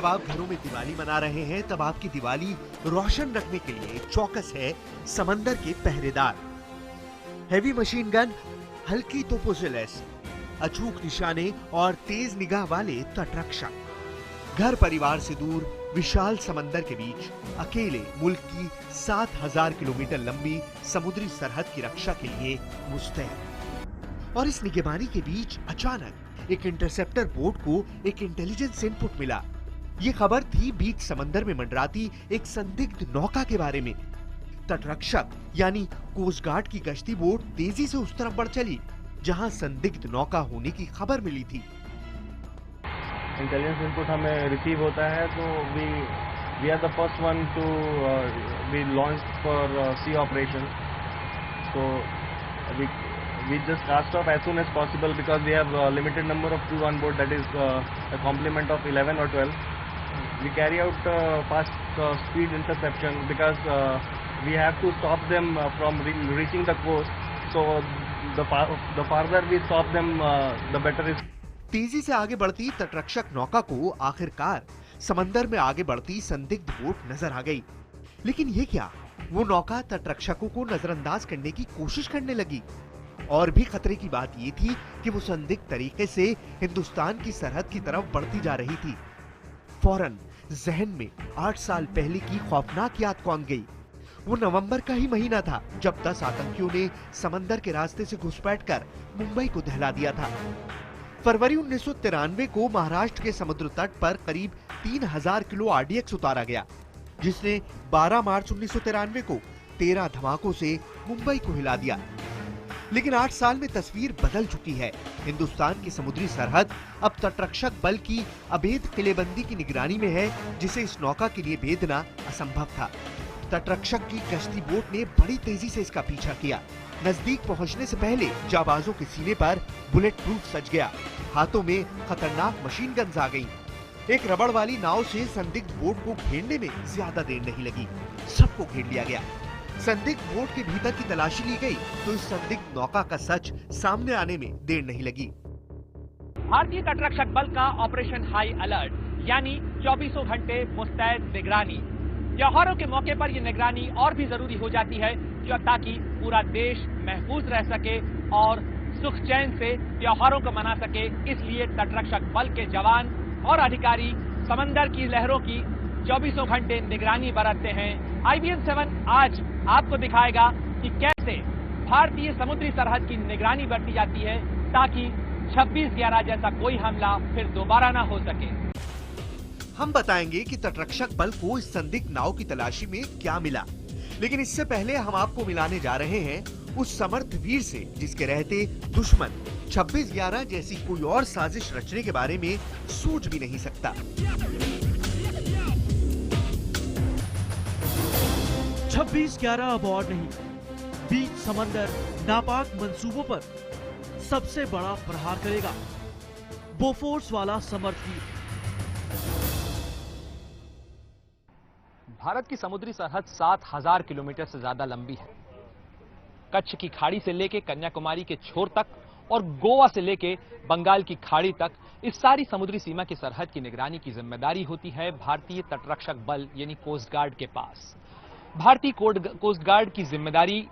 जब आप घरों में दिवाली मना रहे हैं तब आपकी दिवाली रोशन रखने के लिए चौकस है समंदर के पहरेदार। हैवी मशीन गन, हल्की तोपों से लैस अचूक निशाने और तेज निगाह वाले तटरक्षक घर परिवार से दूर विशाल समंदर के बीच अकेले मुल्क की 7000 किलोमीटर लंबी समुद्री सरहद की रक्षा के लिए मुस्तैद। और इस निगरानी के बीच अचानक एक इंटरसेप्टर बोट को एक इंटेलिजेंस इनपुट मिला। ये खबर थी बीच समंदर में मंडराती एक संदिग्ध नौका के बारे में। तटरक्षक यानी कोस्ट गार्ड की गश्ती बोट तेजी से उस तरफ बढ़ चली जहां संदिग्ध नौका होने की खबर मिली थी। इंटेलिजेंस इनपुट हमें रिसीव होता है तो we are the first one to be launch for sea operation. So we just cast off as soon as possible because we have a limited number of crew on board, that is a complement of 11 or 12. We carry out fast speed interception because we have to stop them from reaching the coast. So the farther we stop them, the better is. तेजी से आगे बढ़ती तटरक्षक नौका को आखिरकार समंदर में आगे बढ़ती संदिग्ध बोट नजर आ गई। लेकिन ये क्या, वो नौका तटरक्षकों को नजरअंदाज करने की कोशिश करने लगी। और भी खतरे की बात ये थी कि वो संदिग्ध तरीके से हिंदुस्तान की सरहद की तरफ बढ़ती जा रही थी। फौरन जहन में 8 साल पहले की खौफनाक याद कौन गई। वो नवंबर का ही महीना था जब 10 आतंकियों ने समंदर के रास्ते से घुसपैठ कर मुंबई को दहला दिया था। फरवरी 1993 को महाराष्ट्र के समुद्र तट पर करीब 3000 किलो आरडीएक्स उतारा गया, जिसने 12 मार्च 1993 को 13 धमाकों से मुंबई को हिला दिया। लेकिन 8 साल में तस्वीर बदल चुकी है। हिंदुस्तान की समुद्री सरहद अब तटरक्षक बल की अभेद किलेबंदी की निगरानी में है, जिसे इस नौका के लिए भेदना असंभव था। तटरक्षक की कश्ती बोट ने बड़ी तेजी से इसका पीछा किया। नजदीक पहुंचने से पहले जाबाजों के सीने पर बुलेट प्रूफ सज गया। हाथों में खतरनाक मशीन गन्स आ गईं। एक रबड़ वाली नाव से संदिग्ध बोट को घेरने में ज्यादा देर नहीं लगी, सबको घेर लिया गया। संदिग्ध बोट के भीतर की तलाशी ली गई तो इस संदिग्ध नौका का सच सामने आने में देर नहीं लगी। भारतीय तटरक्षक बल का ऑपरेशन हाई अलर्ट यानी 24 घंटे मुस्तैद निगरानी। त्योहारों के मौके पर यह निगरानी और भी जरूरी हो जाती है ताकि पूरा देश महफूज रह सके और सुख चैन से त्योहारों को मना सके। इसलिए तटरक्षक बल के जवान और अधिकारी समंदर की लहरों की 24 घंटे निगरानी बरतते हैं। IBN-7 आज आपको दिखाएगा कि कैसे भारतीय समुद्री सरहद की निगरानी बरती जाती है ताकि 26/11 जैसा कोई हमला फिर दोबारा ना हो सके। हम बताएंगे कि तटरक्षक बल को इस संदिग्ध नाव की तलाशी में क्या मिला, लेकिन इससे पहले हम आपको मिलाने जा रहे हैं उस समर्थ वीर से जिसके रहते दुश्मन 26/11 जैसी कोई और साजिश रचने के बारे में सोच भी नहीं सकता। 26/11 अब और नहीं, बीच समंदर नापाक मंसूबों पर सबसे बड़ा प्रहार करेगा बोफोर्स वाला समर्थ वीर। भारत की समुद्री सरहद 7000 किलोमीटर से ज्यादा लंबी है। कच्छ की खाड़ी से लेके कन्याकुमारी के छोर तक और गोवा से लेके बंगाल की खाड़ी तक इस सारी समुद्री सीमा की सरहद की निगरानी की जिम्मेदारी होती है भारतीय तटरक्षक बल यानी कोस्ट गार्ड के पास। भारतीय कोस्ट गार्ड की जिम्मेदारी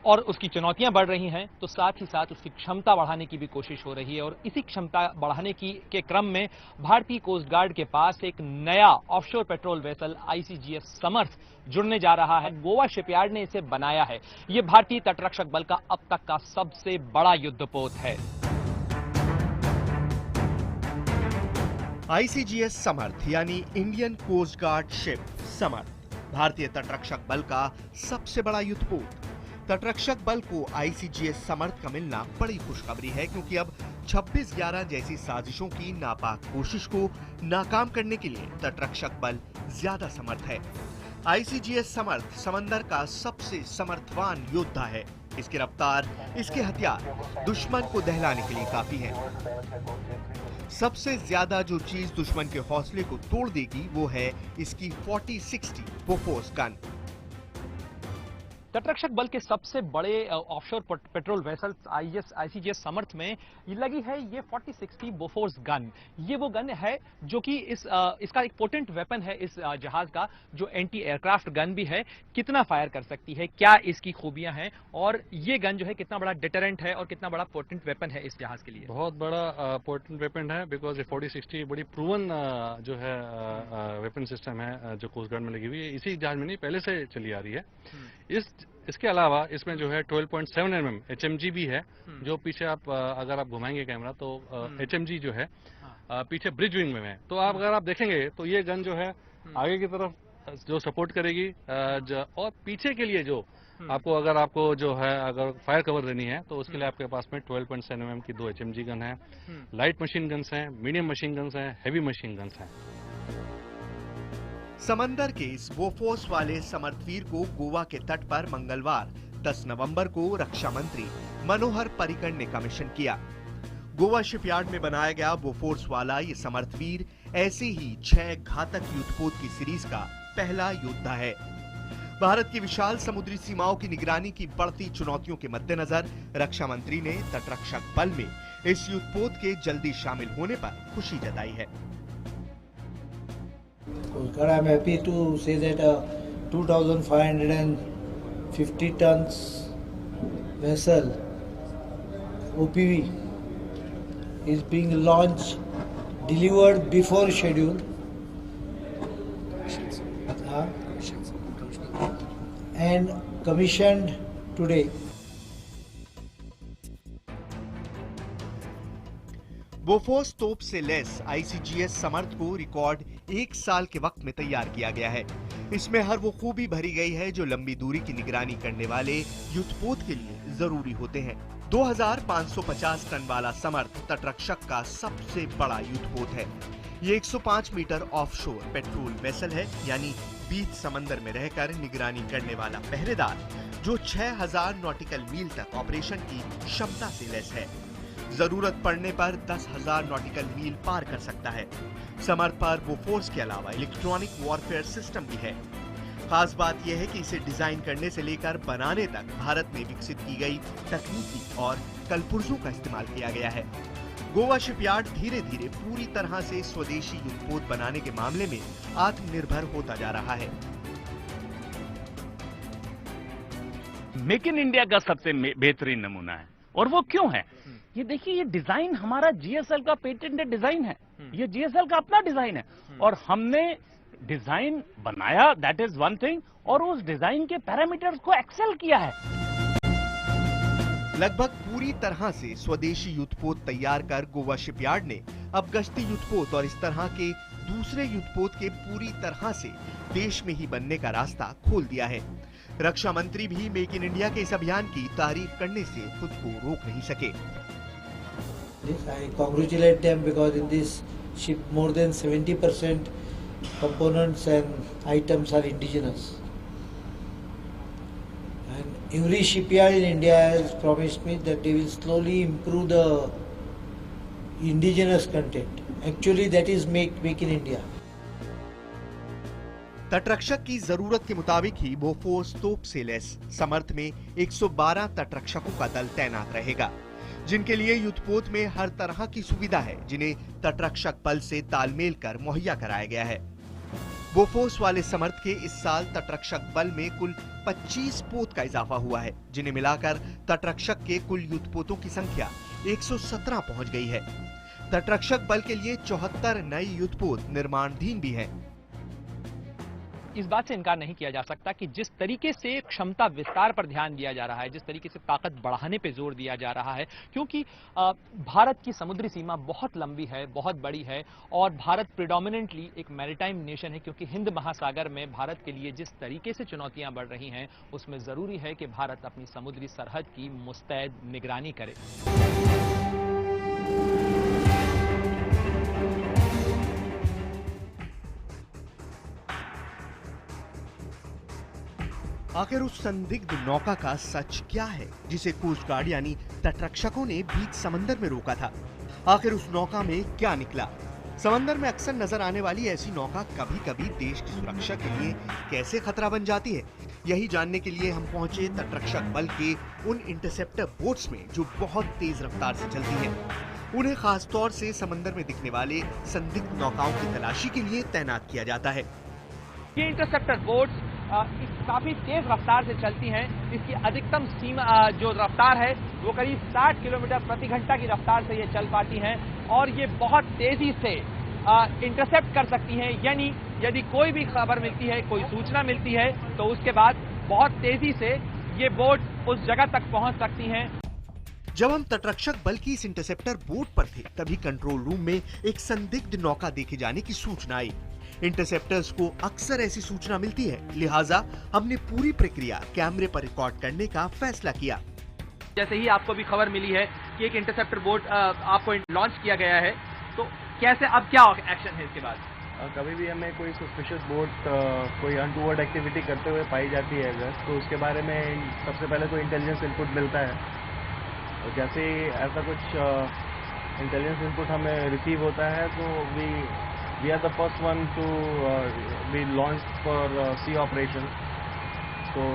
और उसकी चुनौतियां बढ़ रही हैं, तो साथ ही साथ उसकी क्षमता बढ़ाने की भी कोशिश हो रही है। और इसी क्षमता बढ़ाने के क्रम में भारतीय कोस्ट गार्ड के पास एक नया ऑफशोर पेट्रोल वेसल ICGS समर्थ जुड़ने जा रहा है। गोवा शिपयार्ड ने इसे बनाया है। यह भारतीय तटरक्षक बल का अब तक का सबसे बड़ा युद्धपोत है। ICGS समर्थ यानी इंडियन कोस्ट गार्ड शिप समर्थ भारतीय तटरक्षक बल का सबसे बड़ा युद्धपोत। तटरक्षक बल को ICGS समर्थ का मिलना बड़ी खुशखबरी है, क्योंकि अब 26/11 जैसी साजिशों की नापाक कोशिश को नाकाम करने के लिए तटरक्षक बल ज्यादा समर्थ है। ICGS समर्थ समंदर का सबसे समर्थवान योद्धा है। इसकी रफ्तार, इसके हथियार दुश्मन को दहलाने के लिए काफी है। सबसे ज्यादा जो चीज दुश्मन के हौसले को तोड़ देगी वो है इसकी 40-60 बोफोर्स गन। तटरक्षक बल के सबसे बड़े ऑफशोर पेट्रोल वेसल्स आईसीजीएस समर्थ में ये लगी है ये 4060 बोफोर्स गन। ये वो गन है जो कि इसका एक पोटेंट वेपन है इस जहाज का, जो एंटी एयरक्राफ्ट गन भी है। कितना फायर कर सकती है, क्या इसकी खूबियां हैं, और ये गन जो है कितना बड़ा डिटरेंट है और कितना बड़ा पोटेंट वेपन है इस जहाज के लिए? बहुत बड़ा पोटेंट वेपन है, बिकॉज ये 4060 बड़ी प्रूवन जो है वेपन सिस्टम है जो कोस्ट गार्ड में लगी हुई है। इसी जहाज में नहीं, पहले से चली आ रही है। इसके अलावा इसमें जो है 12.7 mm HMG भी है, जो पीछे आप अगर आप घुमाएंगे कैमरा तो HMG जो है पीछे ब्रिज विंग में है। तो आप अगर आप देखेंगे तो ये गन जो है आगे की तरफ जो सपोर्ट करेगी और पीछे के लिए जो आपको जो है अगर फायर कवर देनी है तो उसके लिए आपके पास में 12.7 mm की 2 HMG गन है, लाइट मशीन गन्स हैं, मीडियम मशीन गन्स हैं, हैवी मशीन गन्स हैं। समंदर के इस बोफोर्स वाले समर्थवीर को गोवा के तट पर मंगलवार 10 नवंबर को रक्षा मंत्री मनोहर पर्रिकर ने कमीशन किया। गोवा शिपयार्ड में बनाया गया बोफोर्स वाला ये समर्थवीर ऐसे ही 6 घातक युद्धपोत की सीरीज का पहला योद्धा है। भारत की विशाल समुद्री सीमाओं की निगरानी की बढ़ती चुनौतियों के मद्देनजर रक्षा मंत्री ने तटरक्षक बल में इस युद्धपोत के जल्दी शामिल होने पर खुशी जताई है। I'm happy to say that a 2,550 tons vessel OPV is being launched, delivered before schedule, and commissioned today. Bofors तोप से लैस आईसीजीएस समर्थ को रिकॉर्ड 1 साल के वक्त में तैयार किया गया है। इसमें हर वो खूबी भरी गई है जो लंबी दूरी की निगरानी करने वाले युद्धपोत के लिए जरूरी होते हैं। 2550 टन वाला समर्थ तटरक्षक का सबसे बड़ा युद्धपोत है। ये 105 मीटर ऑफशोर पेट्रोल वेसल है, यानी बीच समंदर में रहकर निगरानी करने वाला पहरेदार, जो 6000 नॉटिकल मील तक ऑपरेशन की क्षमता से लैस है। जरूरत पड़ने पर 10,000 नॉटिकल मील पार कर सकता है। समर्थ पर बोफोर्स के अलावा इलेक्ट्रॉनिक वॉरफेयर सिस्टम भी है। खास बात यह है कि इसे डिजाइन करने से लेकर बनाने तक भारत में विकसित की गई तकनीकी और कलपुर्जों का इस्तेमाल किया गया है। गोवा शिपयार्ड धीरे धीरे पूरी तरह से स्वदेशी युद्धपोत बनाने के मामले में आत्मनिर्भर होता जा रहा है। मेक इन इंडिया का सबसे बेहतरीन नमूना है, और वो क्यों है? ये देखिए, ये डिजाइन हमारा जीएसएल का पेटेंटेड डिजाइन है, ये जीएसएल का अपना डिजाइन है, और हमने डिजाइन बनाया, दैट इज वन थिंग, और उस डिजाइन के पैरामीटर्स को एक्सेल किया है। लगभग पूरी तरह से स्वदेशी युद्धपोत तैयार कर गोवा शिपयार्ड ने अब गश्ती युद्धपोत और इस तरह के दूसरे युद्धपोत के पूरी तरह से देश में ही बनने का रास्ता खोल दिया है। रक्षा मंत्री भी मेक इन इंडिया के इस अभियान की तारीफ करने से खुद को रोक नहीं सके। Yes, I congratulate them because in this ship more than 70% components and items are indigenous. And every shipyard in India has promised me that they will slowly improve the indigenous content. Actually, that is make in India. तटरक्षक की जरूरत के मुताबिक ही Bofors तोप से lace समर्थ में 112 तटरक्षकों का दल तैनात रहेगा, जिनके लिए युद्धपोत में हर तरह की सुविधा है, जिन्हें तटरक्षक बल से तालमेल कर मुहैया कराया गया है। बोफोर्स वाले समर्थ के इस साल तटरक्षक बल में कुल 25 पोत का इजाफा हुआ है, जिन्हें मिलाकर तटरक्षक के कुल युद्धपोतों की संख्या 117 पहुंच गई है। तटरक्षक बल के लिए 74 नए युद्धपोत निर्माणाधीन भी हैं। इस बात से इनकार नहीं किया जा सकता कि जिस तरीके से क्षमता विस्तार पर ध्यान दिया जा रहा है, जिस तरीके से ताकत बढ़ाने पे जोर दिया जा रहा है, क्योंकि भारत की समुद्री सीमा बहुत लंबी है, बहुत बड़ी है, और भारत प्रिडोमिनेंटली एक मैरीटाइम नेशन है, क्योंकि हिंद महासागर में भारत के लिए जिस तरीके से चुनौतियां बढ़ रही हैं, उसमें जरूरी है कि भारत अपनी समुद्री सरहद की मुस्तैद निगरानी करे। आखिर उस संदिग्ध नौका का सच क्या है जिसे कोस्ट गार्ड यानी तटरक्षकों ने बीच समंदर में रोका था? आखिर उस नौका में क्या निकला? समंदर में अक्सर नजर आने वाली ऐसी नौका कभी कभी देश की सुरक्षा के लिए कैसे खतरा बन जाती है? यही जानने के लिए हम पहुंचे तटरक्षक बल के उन इंटरसेप्टर बोट्स में जो बहुत तेज रफ्तार से चलती हैं। उन्हें खास तौर से समंदर में दिखने वाले संदिग्ध नौकाओं की तलाशी के लिए तैनात किया जाता है। ये इंटरसेप्टर बोट्स काफी तेज रफ्तार से चलती हैं। इसकी अधिकतम सीमा जो रफ्तार है वो करीब 60 किलोमीटर प्रति घंटा की रफ्तार से ये चल पाती हैं और ये बहुत तेजी से इंटरसेप्ट कर सकती हैं। यानी यदि कोई भी खबर मिलती है, कोई सूचना मिलती है तो उसके बाद बहुत तेजी से ये बोट उस जगह तक पहुंच सकती हैं। जब हम तटरक्षक बल की इस इंटरसेप्टर बोट पर थे तभी कंट्रोल रूम में एक संदिग्ध नौका देखे जाने की सूचना आई। इंटरसेप्टर्स को अक्सर ऐसी सूचना मिलती है, लिहाजा हमने पूरी प्रक्रिया कैमरे पर रिकॉर्ड करने का फैसला किया। जैसे ही आपको भी खबर मिली है कि एक इंटरसेप्टर बोट आपको लॉन्च किया गया है, तो कैसे अब क्या एक्शन है इसके बाद? कभी भी हमें कोई सस्पिशियस बोट कोई अनटूवर्ड एक्टिविटी करते हुए पाई जाती है अगर, तो उसके बारे में सबसे पहले तो इंटेलिजेंस इनपुट मिलता है। और जैसे ही ऐसा कुछ इंटेलिजेंस इनपुट हमें रिसीव होता है तो we are the first one to be launch for sea operation. So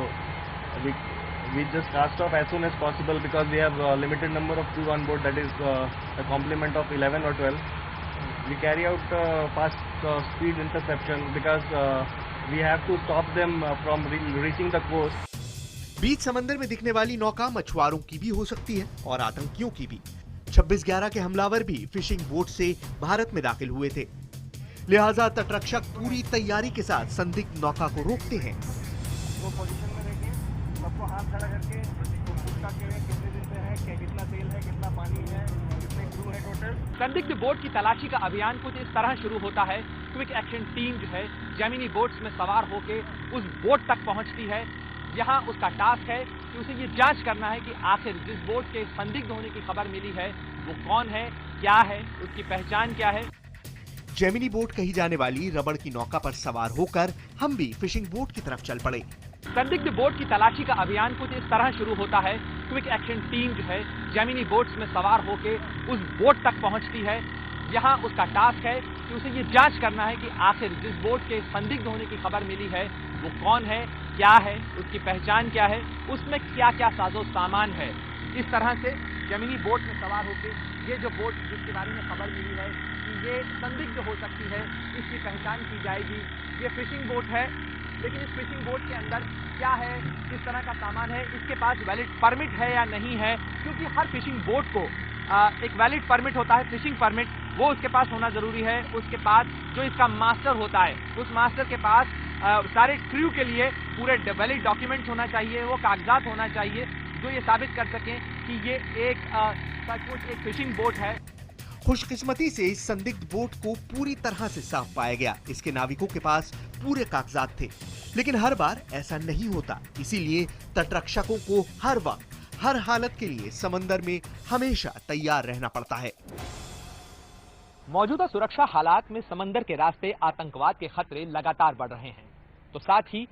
we just cast off as soon as possible because we have a limited number of crew on board, that is a complement of 11 or 12. We carry out fast speed interception because we have to stop them from reaching the coast. बीच समंदर में दिखने वाली नौका मछुआरों की भी हो सकती है और आतंकियों की भी। 26/11 के हमलावर भी फिशिंग बोट से भारत में दाखिल हुए थे, लिहाजा तटरक्षक पूरी तैयारी के साथ संदिग्ध नौका को रोकते हैं। वो पोजीशन में रहिए, सबको हाथ खड़ा करके पूछता के कितने दिन से है, कितना तेल है, कितना पानी है, कितने क्रू है टोटल। संदिग्ध बोट की तलाशी का अभियान कुछ इस तरह शुरू होता है। क्विक एक्शन टीम जो है जेमिनी बोट्स में सवार होकर उस बोट तक पहुंचती है। यहाँ उसका टास्क है कि उसे ये जांच करना है कि आखिर जिस बोट के संदिग्ध होने की खबर मिली है वो कौन है, क्या है, उसकी पहचान क्या है। जेमिनी बोट कही जाने वाली रबड़ की नौका पर सवार होकर हम भी फिशिंग बोट की तरफ चल पड़े। संदिग्ध बोट की तलाशी का अभियान कुछ इस तरह शुरू होता है। क्विक एक्शन टीम जो है जेमिनी बोट्स में सवार होकर उस बोट तक पहुंचती है। यहाँ उसका टास्क है कि उसे ये जांच करना है कि आखिर जिस बोट के संदिग्ध होने की खबर मिली है वो कौन है, क्या है, उसकी पहचान क्या है, उसमें क्या क्या साजो सामान है। इस तरह से जेमिनी बोट में सवार होकर ये जो बोट जिसके बारे में खबर मिली है कि ये संदिग्ध हो सकती है, इसकी पहचान की जाएगी। ये फिशिंग बोट है, लेकिन इस फिशिंग बोट के अंदर क्या है, किस तरह का सामान है, इसके पास वैलिड परमिट है या नहीं है, क्योंकि हर फिशिंग बोट को एक वैलिड परमिट होता है, फिशिंग परमिट, वो उसके पास होना जरूरी है। उसके बाद जो इसका मास्टर होता है, उस मास्टर के पास सारे क्रू के लिए पूरे वैलिड डॉक्यूमेंट्स होना चाहिए, वो कागजात होना चाहिए जो ये साबित कर सकें कि ये एक सचमुच एक फिशिंग बोट है। खुशकिस्मती से इस संदिग्ध बोट को पूरी तरह से साफ पाया गया। इसके नाविकों के पास पूरे कागजात थे, लेकिन हर बार ऐसा नहीं होता। इसीलिए तटरक्षकों को हर वक्त, हर हालत के लिए समंदर में हमेशा तैयार रहना पड़ता है। मौजूदा सुरक्षा हालात में समंदर के रास्ते आतंकवाद के खतरे लगातार बढ़ रहे हैं, तो साथ ही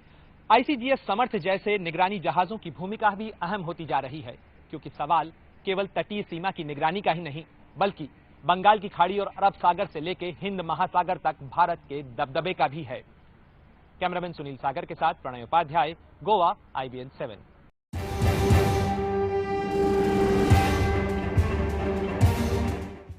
ICGS समर्थ जैसे निगरानी जहाजों की भूमिका भी अहम होती जा रही है, क्योंकि सवाल केवल तटीय सीमा की निगरानी का ही नहीं, बल्कि बंगाल की खाड़ी और अरब सागर से लेकर हिंद महासागर तक भारत के दबदबे का भी है। कैमरामैन सुनील सागर के साथ प्रणय उपाध्याय, गोवा, IBN 7।